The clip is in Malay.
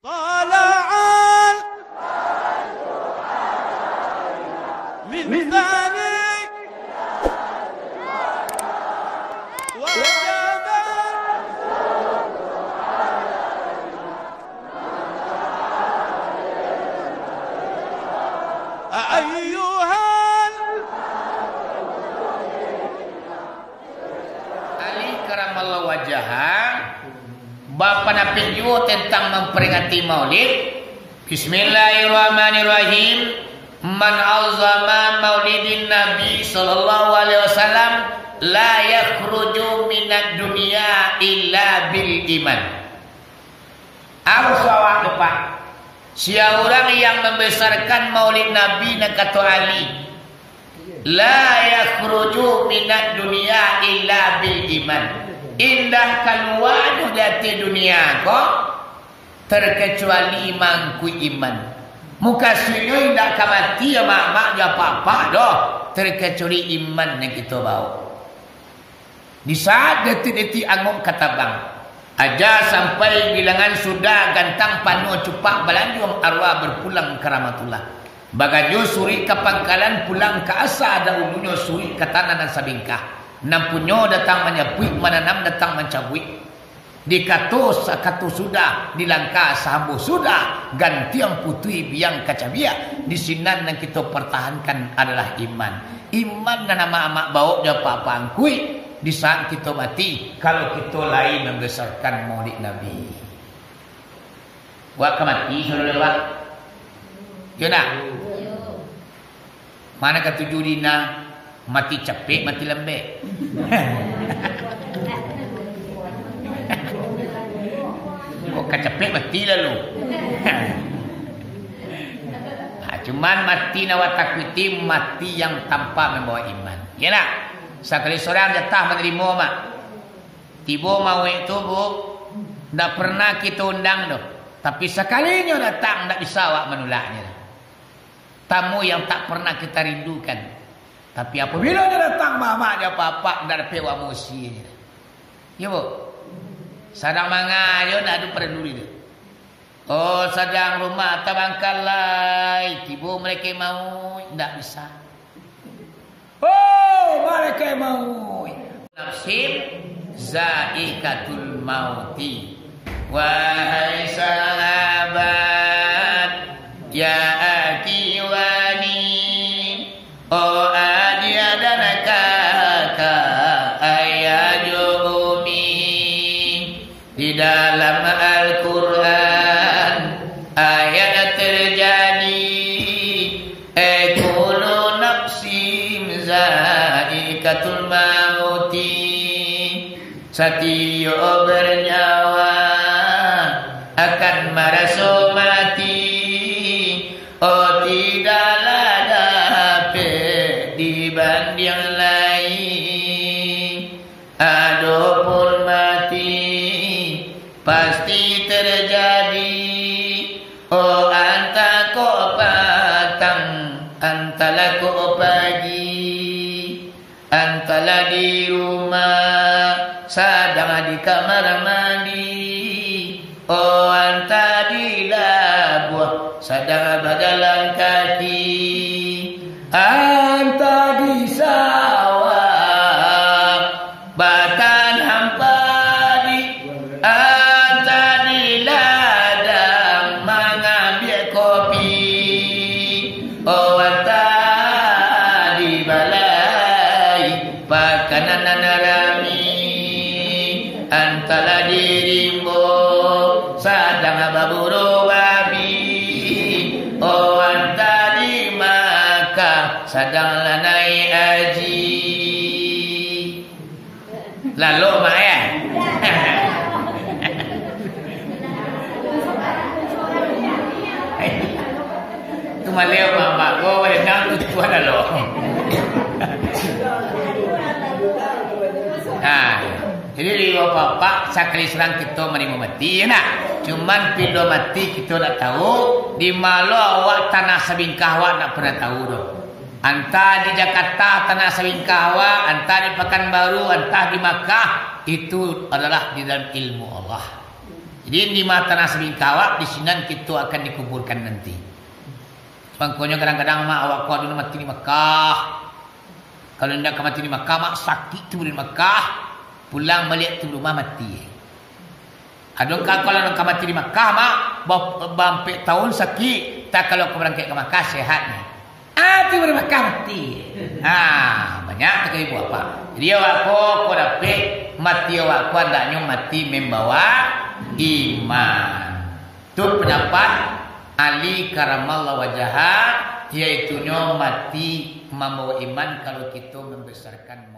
طلع من ثاني وجب أيها Ali karamallahu wajhah. Bapak Nabi juga tentang memperingati Maulid. Bismillahirrahmanirrahim. Man azama maulidin Nabi sallallahu alaihi wasallam la yakhruju minad dunya illa bil iman. Awsawak Pak. Siapa orang yang membesarkan Maulid Nabi dan kata Ali, la yakhruju minad dunya illa bil iman. Indah keluar dari dunia kok terkecuali mangku iman. Muka sini indah kamati ya mak ya papa doh terkecuali iman yang kita bawa. Di saat detik-detik anguk kata bang aja sampai bilangan sudah gantang panu cupak balanjung arwah berpulang ke rahmatullah. Bagaju suri ke pangkalan pulang ke asa ada ulunya suri ke tanah dan sabingkah. Nampunyo datang menyebut, menanam datang mencabut. Dikatus sakatu sudah, dilangkah sahabu sudah, gantiang putih biang kacabia. Di sinan yang kita pertahankan adalah iman. Iman dan nama amak bau japa pangkui. Di saat kita mati, kalau kita lain membesarkan Maulid Nabi. Wak mati saudara Pak. Ya nak. Mana ketujuh dina? Mati capek, mati lembek. Kok capek mati lalu. Cuman mati nawatakuti mati yang tanpa membawa iman. Ya nak. Sekali seorang jatah menerima mak. Tiba mau itu bu, tak pernah kita undang doh. Tapi sekalinya datang tak bisa awak menolaknya. Tamu yang tak pernah kita rindukan. Tapi apabila dia datang mama dia papa dan pewa musi. Ya bu. Sadang manga yo dak ada peduli dia. Oh sadang rumah tabangkalai tiba mereka mau ndak bisa. Oh mereka mau. Nasib zaikatul mauti. Wahai sahabat ya akiwani. Oh adia dan kakak ayah Umi di dalam Al-Quran ayat terjadi kullu nafsin zaikatul mauti setiap bernyawa akan merasa mati. Oh tidaklah dapat dibanding lain. Adapun mati pasti terjadi. Oh anta ko patang, antala ko pagi, antala di rumah, sadang di kamar mandi. Oh anta di labuh, sadang berjalan kaki. Anta di sawah, batan hampadi. Anta di ladang, mengambil kopi. Oh anta di balai, pakanan rami. Anta lah dirimu, sadang baburu babi. Oh anta di Makkah, sadang lanai haji. Lalu mak ya. Tu maleo mak go boleh nang tu tuan lalu. Jadi liwa bapak sakali serang kita menerima mati ya nak. Cuman bila mati kita tak tahu di mana awak tanah sabingkah awak tak pernah tahu doh. Entah di Jakarta tanah sabingkah awak, entah di Pekanbaru, entah di Makkah, itu adalah di dalam ilmu Allah. Jadi di mata nasibin kawak di sinan kita akan dikuburkan nanti. Makanya kadang-kadang mak awak kuat dulu mati di Mekah. Kalau hendak mati di Mekah mak sakit tu di Mekah, pulang balik tu rumah mati. Adakah kalau nak mati di Mekah mak bampe tahun sakit, tak kalau kau berangkat ke Mekah sehatnya. Tu di Mekah mati. Banyak tak ibu apa. Jadi awak kau dapat mati awak kau andaknya mati membawa iman. Itu pendapat Ali karamallahu wajhah, yaitu mati membawa iman kalau kita membesarkan